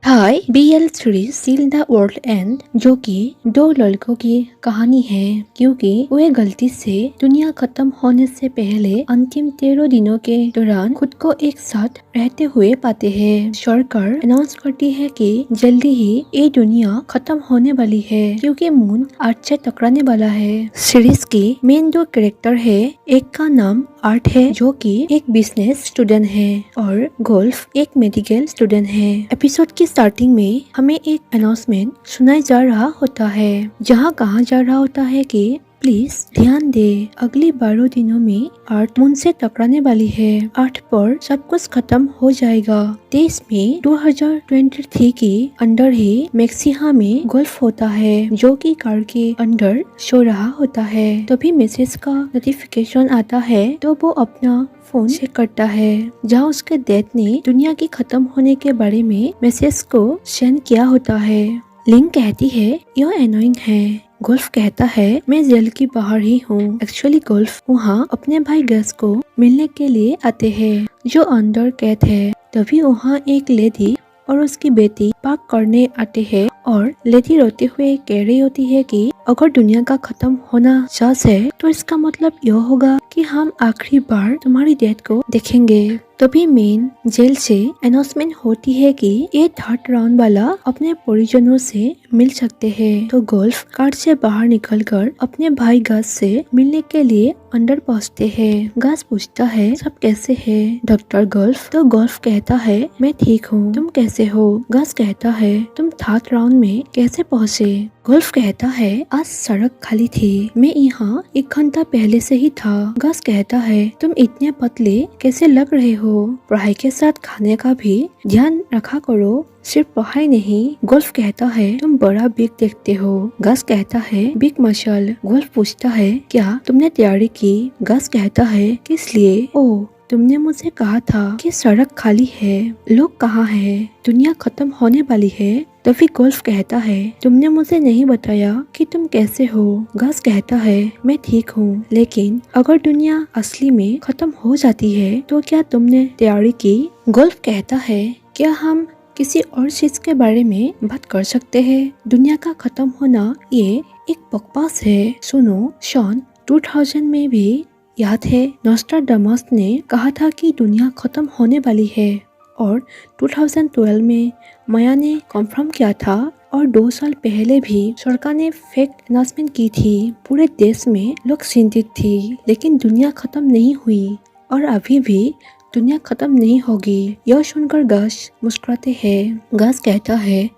Hi BL series seal the world and, जो कि दो लड़कों की कहानी है, क्योंकि वे गलती से दुनिया खत्म होने से पहले अंतिम 13 दिनों के दौरान खुद को एक साथ रहते हुए पाते हैं। सरकार अनाउंस करती है कि जल्दी ही ये दुनिया खत्म होने वाली है, क्योंकि मून अर्थ से टकराने वाला है। सीरीज की मेन दो कैरेक्टर है, एक का नाम आर्ट है जो कि एक बिजनेस स्टूडेंट है और गोल्फ एक मेडिकल स्टूडेंट है। एपिसोड की स्टार्टिंग में हमें एक अनाउंसमेंट सुनाई जा रहा होता है, जहां कहा जा रहा होता है कि प्लीज ध्यान दे, अगले 12 दिनों में अर्थ मून से टकराने वाली है। अर्थ पर सब कुछ खत्म हो जाएगा। 23 मई 2023 के अंदर ही मैक्सिहा में गोल्फ होता है, जो कि कार के अंदर सो रहा होता है। तभी मैसेज का नोटिफिकेशन आता है, तो वो अपना फोन चेक करता है, जहाँ उसके डैड ने दुनिया की खत्म होने के बारे में मैसेज को सेंड किया होता है। लिंक कहती है यह एनोइंग है। गोल्फ कहता है मैं जेल के बाहर ही हूँ। एक्चुअली गोल्फ वहाँ अपने भाई गस को मिलने के लिए आते हैं, जो अंदर कैद है। तभी वहाँ एक लेडी और उसकी बेटी पार्क करने आते हैं और लेडी रोते हुए कह रही होती है कि अगर दुनिया का खत्म होना सच है तो इसका मतलब यह होगा कि हम आखिरी बार तुम्हारी डेथ को देखेंगे। तभी मेन जेल से अनाउंसमेंट होती है कि ये थर्ड राउंड वाला अपने परिजनों से मिल सकते हैं। तो गोल्फ कार से बाहर निकलकर अपने भाई गस से मिलने के लिए अंदर पहुंचते हैं। गस पूछता है सब कैसे है डॉक्टर गोल्फ? तो गोल्फ कहता है मैं ठीक हूँ, तुम कैसे हो? गस कहता है तुम थर्ड राउंड में कैसे पहुँचे? गोल्फ कहता है आज सड़क खाली थी, मैं यहाँ 1 घंटा पहले से ही था। गस कहता है तुम इतने पतले कैसे लग रहे हो? पढ़ाई के साथ खाने का भी ध्यान रखा करो, सिर्फ पढ़ाई नहीं। गोल्फ कहता है तुम बड़ा बिग देखते हो। गस कहता है बिग मसल। गोल्फ पूछता है क्या तुमने तैयारी की? गस कहता है किस लिए? ओह, तुमने मुझे कहा था कि सड़क खाली है, लोग कहाँ हैं, दुनिया खत्म होने वाली है। तभी गोल्फ कहता है तुमने मुझे नहीं बताया कि तुम कैसे हो। गस कहता है मैं ठीक हूँ, लेकिन अगर दुनिया असली में खत्म हो जाती है तो क्या तुमने तैयारी की? गोल्फ कहता है क्या हम किसी और चीज के बारे में बात कर सकते हैं? दुनिया का खत्म होना ये एक बकवास है। सुनो, सन 2000 में भी याद है नोस्ट्राडामस ने कहा था कि दुनिया खत्म होने वाली है, और 2012 में माया ने कंफर्म किया था, और 2 साल पहले भी सरकार ने फेक अनाउंसमेंट की थी। पूरे देश में लोग चिंतित थी, लेकिन दुनिया खत्म नहीं हुई और अभी भी दुनिया खत्म नहीं होगी। यह सुनकर गस मुस्कुराते हैं। गस कहता है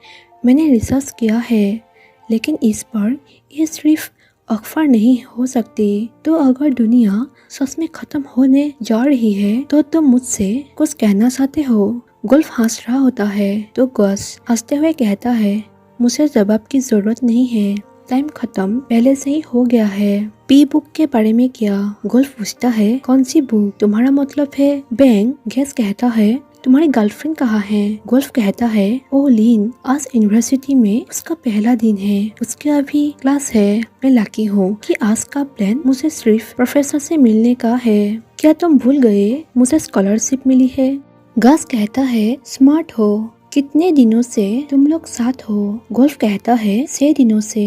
मैंने रिसर्च किया है, लेकिन इस पर यह सिर्फ अफवाह नहीं हो सकती। तो अगर दुनिया सच में खत्म होने जा रही है तो तुम मुझसे कुछ कहना चाहते हो? गोल्फ हंस रहा होता है, तो गस हंसते हुए कहता है मुझे जवाब की जरूरत नहीं है, टाइम खत्म पहले से ही हो गया है। पी बुक के बारे में क्या? गोल्फ पूछता है कौन सी बुक? तुम्हारा मतलब है बैंक? गैस कहता है तुम्हारी गर्लफ्रेंड कहाँ है? गोल्फ कहता है ओ लीन, आज यूनिवर्सिटी में उसका पहला दिन है, उसके अभी क्लास है। मैं लकी हूँ कि आज का प्लान मुझे सिर्फ प्रोफेसर से मिलने का है। क्या तुम भूल गए मुझे स्कॉलरशिप मिली है? गस कहता है स्मार्ट हो, कितने दिनों से तुम लोग साथ हो? गोल्फ कहता है 6 दिनों से।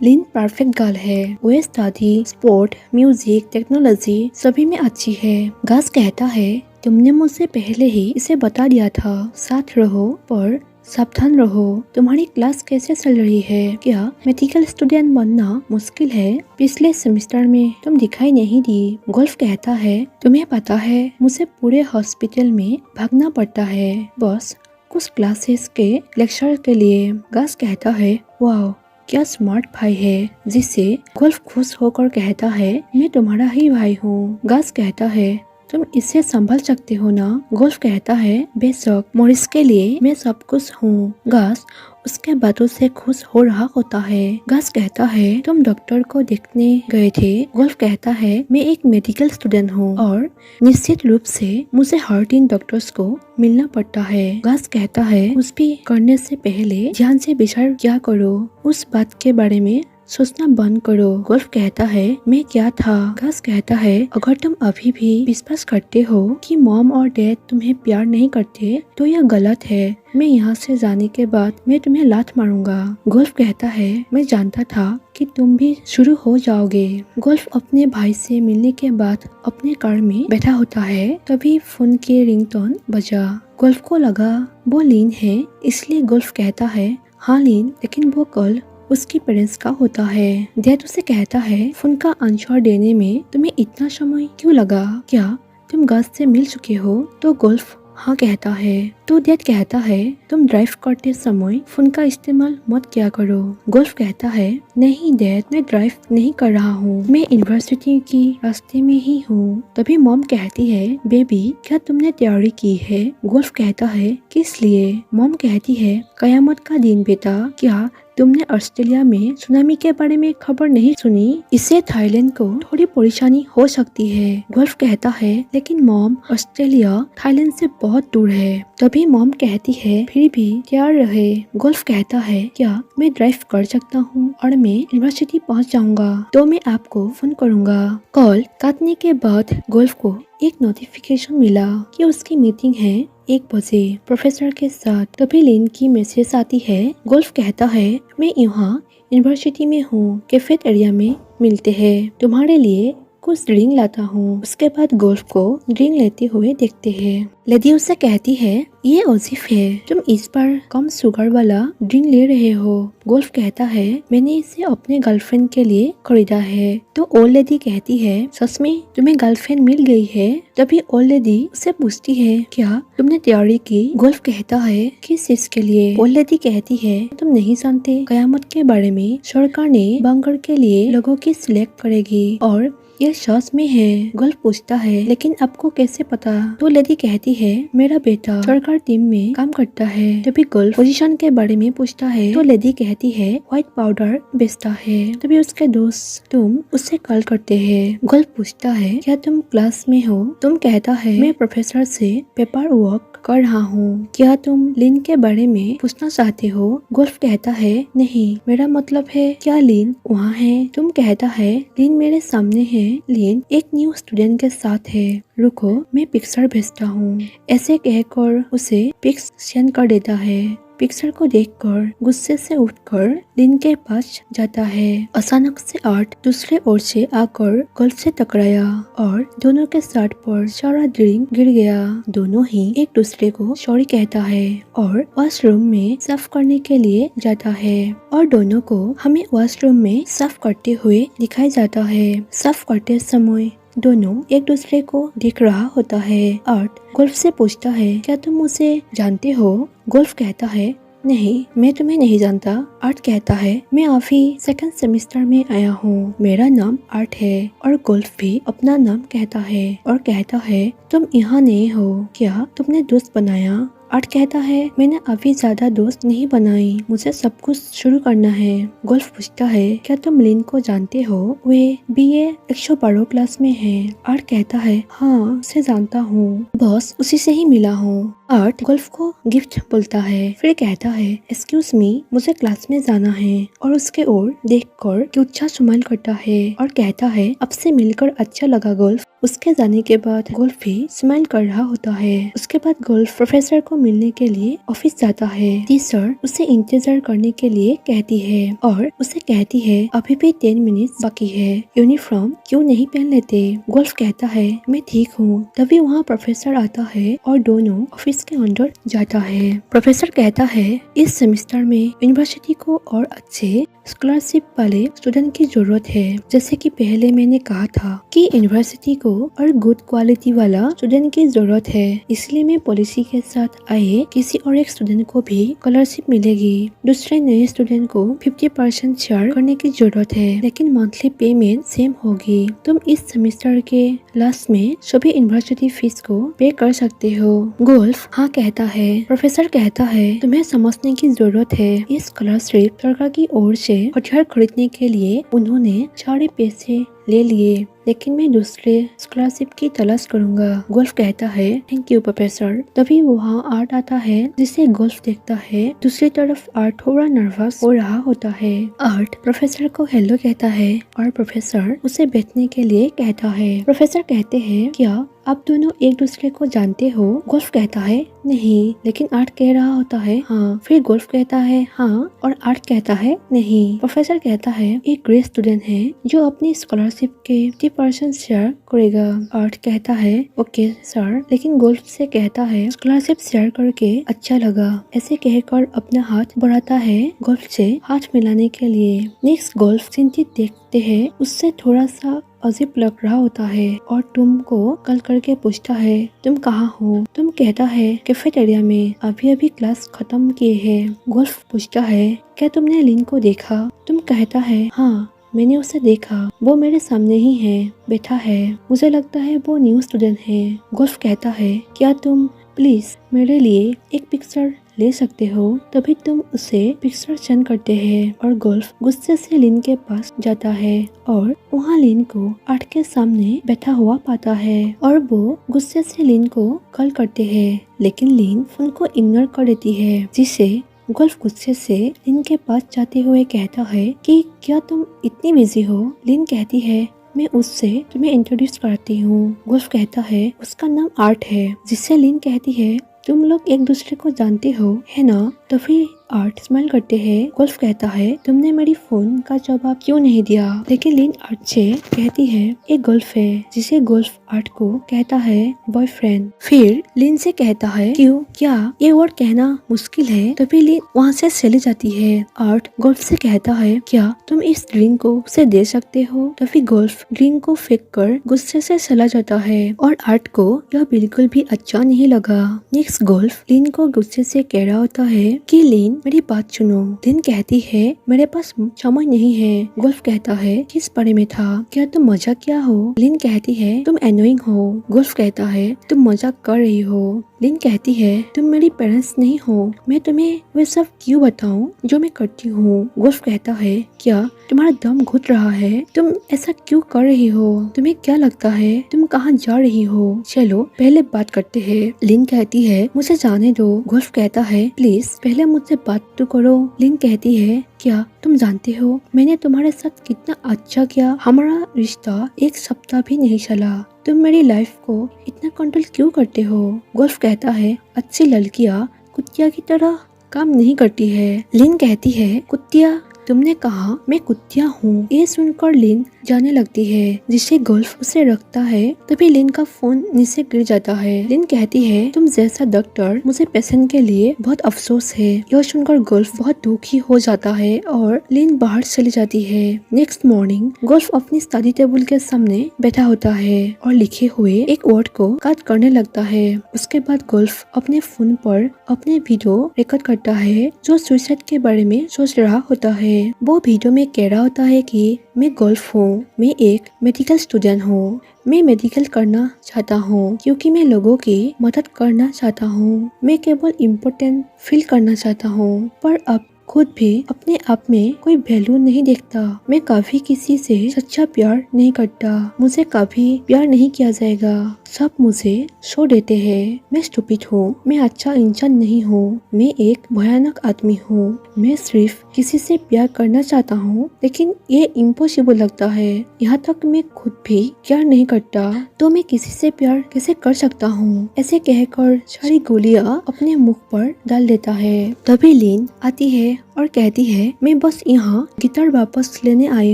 लिन परफेक्ट गर्ल है, वो स्टडी, स्पोर्ट, म्यूजिक, टेक्नोलॉजी सभी में अच्छी है। गस कहता है तुमने मुझसे पहले ही इसे बता दिया था, साथ रहो पर सावधान रहो। तुम्हारी क्लास कैसे चल रही है? क्या मेडिकल स्टूडेंट बनना मुश्किल है? पिछले सेमेस्टर में तुम दिखाई नहीं दी। गोल्फ कहता है तुम्हें पता है मुझे पूरे हॉस्पिटल में भागना पड़ता है, बस कुछ क्लासेस के लेक्चर के लिए। गस कहता है वाह, क्या स्मार्ट भाई है, जिससे गोल्फ खुश होकर कहता है मैं तुम्हारा ही भाई हूँ। गस कहता है तुम इसे संभल सकते हो ना? गोल्फ कहता है बेशक, मॉरिस के लिए मैं सब कुछ हूँ। गस उसके बातों से खुश हो रहा होता है। गस कहता है तुम डॉक्टर को देखने गए थे? गोल्फ कहता है मैं एक मेडिकल स्टूडेंट हूँ और निश्चित रूप से मुझे हर दिन डॉक्टर्स को मिलना पड़ता है। गस कहता है कुछ भी करने से पहले ध्यान से विचार क्या करो, उस बात के बारे में सोचना बंद करो। गोल्फ कहता है मैं क्या था। घास कहता है अगर तुम अभी भी विश्वास करते हो कि मॉम और डैड तुम्हें प्यार नहीं करते तो यह गलत है। मैं यहाँ से जाने के बाद मैं तुम्हें लात मारूंगा। गोल्फ कहता है मैं जानता था कि तुम भी शुरू हो जाओगे। गोल्फ अपने भाई से मिलने के बाद अपने कार में बैठा होता है, तभी फोन के रिंगटोन बजा। गोल्फ को लगा वो लीन है, इसलिए गोल्फ कहता है हाँ लीन, लेकिन वो कल उसकी पेरेंट्स का होता है। डैड उसे कहता है फोन का आंसर देने में तुम्हें इतना समय क्यों लगा, क्या तुम गज से मिल चुके हो? तो गोल्फ हाँ कहता है। तो डैड कहता है तुम ड्राइव करते समय फोन का इस्तेमाल मत किया करो। गोल्फ कहता है नहीं डैड, मैं ड्राइव नहीं कर रहा हूँ, मैं यूनिवर्सिटी की रास्ते में ही हूँ। तभी मॉम कहती है बेबी क्या तुमने तैयारी की है? गोल्फ कहता है किस लिए? मॉम कहती है कयामत का दिन बेटा, क्या तुमने ऑस्ट्रेलिया में सुनामी के बारे में खबर नहीं सुनी? इससे थाईलैंड को थोड़ी परेशानी हो सकती है। गोल्फ कहता है लेकिन मॉम ऑस्ट्रेलिया थाईलैंड से बहुत दूर है। तभी मॉम कहती है फिर भी तैयार रहे। गोल्फ कहता है क्या मैं ड्राइव कर सकता हूँ और मैं यूनिवर्सिटी पहुँच जाऊंगा तो मैं आपको फोन करूंगा। कॉल काटने के बाद गोल्फ को एक नोटिफिकेशन मिला कि उसकी मीटिंग है 1 बजे प्रोफेसर के साथ। तभी लिन की मैसेज आती है। गोल्फ कहता है मैं यहाँ यूनिवर्सिटी में हूँ, कैफेट एरिया में मिलते हैं, तुम्हारे लिए कुछ ड्रिंक लाता हूँ। उसके बाद गोल्फ को ड्रिंक लेते हुए देखते हैं। लेडी उसे कहती है ये अजीब है, तुम इस बार कम शुगर वाला ड्रिंक ले रहे हो। गोल्फ कहता है मैंने इसे अपने गर्लफ्रेंड के लिए खरीदा है। तो ओल्ड लेडी कहती है सच में तुम्हें गर्लफ्रेंड मिल गई है? तभी ओल्ड लेडी उसे पूछती है क्या तुमने तैयारी की? गोल्फ कहता है किस चीज के लिए? ओल्ड लेडी कहती है तुम नहीं जानते कयामत के बारे में? सरकार ने बंकर के लिए लोगों की सिलेक्ट करेगी और यह सच में है। गोल्फ पूछता है लेकिन आपको कैसे पता? तो लेडी कहती है मेरा बेटा सरकार टीम में काम करता है। तभी गोल्फ पोजीशन के बारे में पूछता है तो लेडी कहती है व्हाइट पाउडर बेचता है। तभी उसके दोस्त तुम उससे कॉल करते हैं। गोल्फ पूछता है क्या तुम क्लास में हो? तुम कहता है मैं प्रोफेसर से पेपर वर्क कर रहा हूँ, क्या तुम लिन के बारे में पूछना चाहते हो? गोल्फ कहता है नहीं, मेरा मतलब है क्या लिन वहाँ है? तुम कहता है लिन मेरे सामने है, लिन एक न्यू स्टूडेंट के साथ है, रुको मैं पिक्चर भेजता हूँ। ऐसे कहकर उसे पिक्स सेंड कर देता है। पिक्चर को देखकर गुस्से से उठकर लिन के पास जाता है। अचानक से आर्ट दूसरे ओर से आकर गोल्फ से टकराया और दोनों के शर्ट पर सारा ड्रिंक गिर गया। दोनों ही एक दूसरे को सॉरी कहता है और वॉशरूम में साफ करने के लिए जाता है और दोनों को हमें वॉशरूम में साफ करते हुए दिखाई जाता है। साफ करते समय दोनों एक दूसरे को देख रहा होता है। आर्ट गोल्फ से पूछता है क्या तुम उसे जानते हो? गोल्फ कहता है नहीं, मैं तुम्हें नहीं जानता। आर्ट कहता है मैं अभी सेकंड सेमेस्टर में आया हूँ, मेरा नाम आर्ट है। और गोल्फ भी अपना नाम कहता है और कहता है तुम यहाँ नए हो, क्या तुमने दोस्त बनाया? आर्ट कहता है मैंने अभी ज्यादा दोस्त नहीं बनाई, मुझे सब कुछ शुरू करना है। गोल्फ पूछता है क्या तुम लिन को जानते हो? वे BA 112 क्लास में है। आर्ट कहता है हाँ उसे जानता हूँ, बस उसी से ही मिला हूँ। आर्ट गोल्फ को गिफ्ट बोलता है, फिर कहता है एक्सक्यूज मी, मुझे क्लास में जाना है और उसके ओर देखकर क्यूट स्माइल करता है और कहता है आपसे मिलकर अच्छा लगा गोल्फ। उसके जाने के बाद गोल्फ भी स्माइल कर रहा होता है। उसके बाद गोल्फ प्रोफेसर को मिलने के लिए ऑफिस जाता है। टीचर उसे इंतजार करने के लिए कहती है और उसे कहती है अभी भी 10 मिनट बाकी है, यूनिफॉर्म क्यों नहीं पहन लेते? गोल्फ कहता है मैं ठीक हूँ। तभी वहाँ प्रोफेसर आता है और दोनों ऑफिस के अंदर जाता है। प्रोफेसर कहता है इस सेमेस्टर में यूनिवर्सिटी को और अच्छे स्कॉलरशिप वाले स्टूडेंट की जरूरत है। जैसे कि पहले मैंने कहा था कि यूनिवर्सिटी को और गुड क्वालिटी वाला स्टूडेंट की जरूरत है, इसलिए मैं पॉलिसी के साथ आए किसी और एक स्टूडेंट को भी स्कॉलरशिप मिलेगी। दूसरे नए स्टूडेंट को 50% शेयर करने की जरूरत है, लेकिन मंथली पेमेंट सेम होगी। तुम इस सेमेस्टर के लास्ट में सभी यूनिवर्सिटी फीस को पे कर सकते हो। गोल्फ हाँ कहता है। प्रोफेसर कहता है तुम्हें समझने की जरूरत है, इस स्कॉलरशिप सरकार की ओर से हथियार खरीदने के लिए उन्होंने सारे पैसे ले लिए। लेकिन मैं दूसरे स्कॉलरशिप की तलाश करूंगा। गोल्फ कहता है थैंक यू प्रोफेसर। तभी वहाँ आर्ट आता है जिसे गोल्फ देखता है। दूसरी तरफ आर्ट थोड़ा नर्वस हो रहा होता है। आर्ट प्रोफेसर को हेलो कहता है और प्रोफेसर उसे बैठने के लिए कहता है। प्रोफेसर कहते हैं क्या आप दोनों एक दूसरे को जानते हो? गोल्फ कहता है नहीं, लेकिन आर्ट कह रहा होता है हाँ। फिर गोल्फ कहता है हाँ और आर्ट कहता है नहीं। प्रोफेसर कहता है एक ग्रेट स्टूडेंट है जो अपनी स्कॉलरशिप के 50% शेयर करेगा। आर्ट कहता है ओके सर, लेकिन गोल्फ से कहता है स्कॉलरशिप शेयर करके अच्छा लगा। ऐसे कहकर अपना हाथ बढ़ाता है गोल्फ से हाथ मिलाने के लिए। नेक्स्ट गोल्फ चिंतित देखते हैं, उससे थोड़ा सा अजीब लग रहा होता है और तुमको कल करके पूछता है तुम कहाँ हो? तुम कहता है कैफेटेरिया में, अभी अभी क्लास खत्म किए हैं। गोल्फ पूछता है क्या तुमने लिन को देखा? तुम कहता है हाँ मैंने उसे देखा, वो मेरे सामने ही है, बैठा है। मुझे लगता है वो न्यू स्टूडेंट है। गोल्फ कहता है क्या तुम प्लीज मेरे लिए एक पिक्चर ले सकते हो? तभी तुम उसे पिक्चर सेंड करते हैं और गोल्फ गुस्से से लिन के पास जाता है और वहाँ लिन को आर्ट के सामने बैठा हुआ पाता है और वो गुस्से से लिन को कॉल करते हैं, लेकिन लिन फोन को इग्नोर कर देती है, जिसे गोल्फ गुस्से से लिन के पास जाते हुए कहता है कि क्या तुम इतनी बिजी हो? लिन कहती है मैं उससे तुम्हें इंट्रोड्यूस करती हूँ। गोल्फ कहता है उसका नाम आर्ट है, जिससे लिन कहती है तुम लोग एक दूसरे को जानते हो है ना? तो फिर आर्ट स्माइल करते हैं। गोल्फ कहता है तुमने मेरी फोन का जवाब क्यों नहीं दिया? लेकिन लिन आर्ट से कहती है एक गोल्फ है, जिसे गोल्फ आर्ट को कहता है बॉयफ्रेंड। फिर लिन से कहता है क्यों, क्या ये वर्ड कहना मुश्किल है? तो फिर लिन वहाँ से चली जाती है। आर्ट गोल्फ से कहता है क्या तुम इस ड्रिंक को उसे दे सकते हो? तो फिर गोल्फ ड्रिंक को फेंक कर गुस्से से चला जाता है और आर्ट को यह बिल्कुल भी अच्छा नहीं लगा। नेक्स्ट गोल्फ लिन को गुस्से से कह रहा होता है कि लिन मेरी बात सुनो। लिन कहती है मेरे पास समय नहीं है। गोल्फ कहता है किस बारे में था? क्या तुम मजाक किया हो? लिन कहती है तुम एनोइंग हो। गोल्फ कहता है तुम मजाक कर रही हो। लिन कहती है तुम मेरी पेरेंट्स नहीं हो, मैं तुम्हें वे सब क्यों बताऊं जो मैं करती हूँ? गोल्फ कहता है क्या तुम्हारा दम घुट रहा है? तुम ऐसा क्यों कर रही हो? तुम्हें क्या लगता है तुम कहाँ जा रही हो? चलो पहले बात करते हैं। लिन कहती है मुझे जाने दो। गोल्फ कहता है प्लीज पहले मुझसे बात तो करो। लिन कहती है क्या तुम जानते हो मैंने तुम्हारे साथ कितना अच्छा किया? हमारा रिश्ता एक सप्ताह भी नहीं चला, तुम मेरी लाइफ को इतना कंट्रोल क्यों करते हो? गोल्फ कहता है अच्छी लड़कियां कुत्तिया की तरह काम नहीं करती है। लिन कहती है कुत्तिया? तुमने कहा मैं कुत्तिया हूँ। ये सुनकर लिन जाने लगती है, जिसे गोल्फ उसे रखता है। तभी लिन का फोन नीचे गिर जाता है। लिन कहती है तुम जैसा डॉक्टर, मुझे पेशेंट के लिए बहुत अफसोस है। यह सुनकर गोल्फ बहुत दुखी हो जाता है और लिन बाहर चली जाती है। नेक्स्ट मॉर्निंग गोल्फ अपनी स्टडी टेबल के सामने बैठा होता है और लिखे हुए एक वर्ड को काट करने लगता है। उसके बाद गोल्फ अपने फोन पर अपने वीडियो रिकॉर्ड करता है जो सुसाइड के बारे में सोच रहा होता है। वो वीडियो में कह रहा होता है कि मैं गोल्फ हूँ, मैं एक मेडिकल स्टूडेंट हूँ, मैं मेडिकल करना चाहता हूँ क्योंकि मैं लोगों की मदद करना चाहता हूँ। मैं केवल इम्पोर्टेंट फील करना चाहता हूँ, पर अब खुद भी अपने आप में कोई वैल्यू नहीं देखता। मैं कभी किसी से सच्चा प्यार नहीं करता, मुझे कभी प्यार नहीं किया जाएगा, सब मुझे छोड़ देते हैं। मैं स्टूपिड हूँ, मैं अच्छा इंसान नहीं हूँ, मैं एक भयानक आदमी हूँ। मैं सिर्फ किसी से प्यार करना चाहता हूँ, लेकिन ये इम्पॉसिबल लगता है। यहाँ तक मैं खुद भी प्यार नहीं करता, तो मैं किसी से प्यार कैसे कर सकता हूँ? ऐसे कहकर सारी गोलियां अपने मुख पर डाल देता है। तभी लिन आती है और कहती है मैं बस यहाँ गिटार वापस लेने आई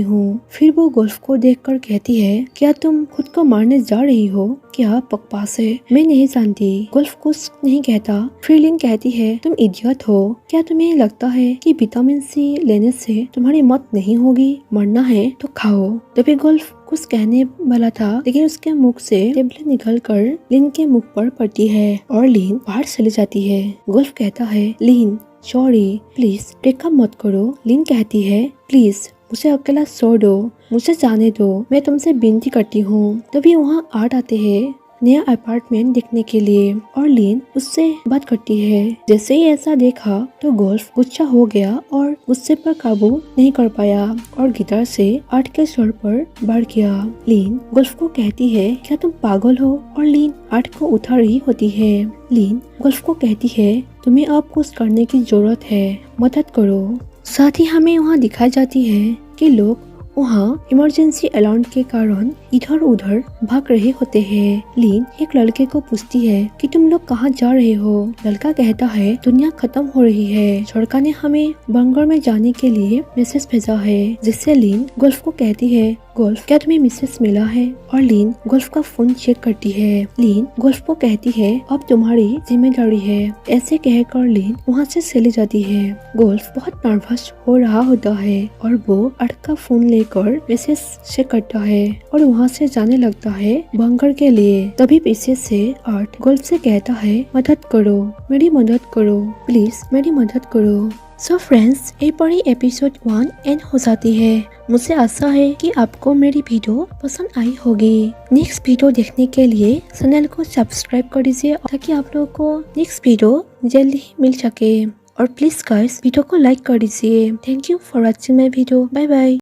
हूँ। फिर वो गोल्फ को देखकर कहती है क्या तुम खुद को मारने जा रही हो? क्या बकवास है, मैं नहीं जानती। गोल्फ कुछ नहीं कहता। फिर लिन कहती है तुम इडियट हो, क्या तुम्हें लगता है कि विटामिन सी लेने से तुम्हारी मौत नहीं होगी? मरना है तो खाओ। तभी गोल्फ कुछ कहने वाला था, लेकिन उसके मुख से टेबलेट निकलकर लिन के मुख पर पड़ती है और लिन बाहर चली जाती है। गोल्फ कहता है लिन सॉरी, प्लीज ब्रेकअप मत करो। लिन कहती है प्लीज मुझे अकेला छोड़ दो, मुझे जाने दो, मैं तुमसे विनती करती हूँ। तभी वहाँ आर्ट आते हैं नया अपार्टमेंट देखने के लिए और लिन उससे बात करती है। जैसे ही ऐसा देखा तो गोल्फ गुस्सा हो गया और गुस्से पर काबू नहीं कर पाया और गिटार से आर्ट के स्वर पर बढ़ गया। लिन गोल्फ को कहती है, क्या तुम पागल हो? और लिन आर्ट को उठा रही होती है। लिन गोल्फ को कहती है, तुम्हें अब कुछ करने की जरूरत है, मदद करो। साथ ही हमें वहाँ दिखाई जाती है कि लोग वहाँ इमरजेंसी अलार्म के कारण इधर उधर भाग रहे होते हैं। लिन एक लड़के को पूछती है कि तुम लोग कहाँ जा रहे हो? लड़का कहता है, दुनिया खत्म हो रही है, सरकार ने हमें बंगर में जाने के लिए मैसेज भेजा है। जिससे लिन गोल्फ को कहती है, गोल्फ क्या तुम्हें मैसेज मिला है? और लिन गोल्फ का फोन चेक करती है। लिन गोल्फ को कहती है, अब तुम्हारी जिम्मेदारी है। ऐसे कहकर लिन वहाँ से चली जाती है। गोल्फ बहुत नर्वस हो रहा होता है और वो आर्ट का फोन लेकर मैसेज चेक करता है और वहाँ से जाने लगता है बंकर के लिए। तभी पीछे से आर्ट गोल्फ से कहता है, मदद करो, मेरी मदद करो, प्लीज मेरी मदद करो। सो फ्रेंड्स, ये परी एपिसोड 1 एंड हो जाती है। मुझे आशा है कि आपको मेरी वीडियो पसंद आई होगी। नेक्स्ट वीडियो देखने के लिए चैनल को सब्सक्राइब कर दीजिए ताकि आप लोगों को नेक्स्ट वीडियो जल्दी ही मिल सके। और प्लीज गाइस वीडियो को लाइक कर दीजिए। Thank you for watching my video. Bye bye.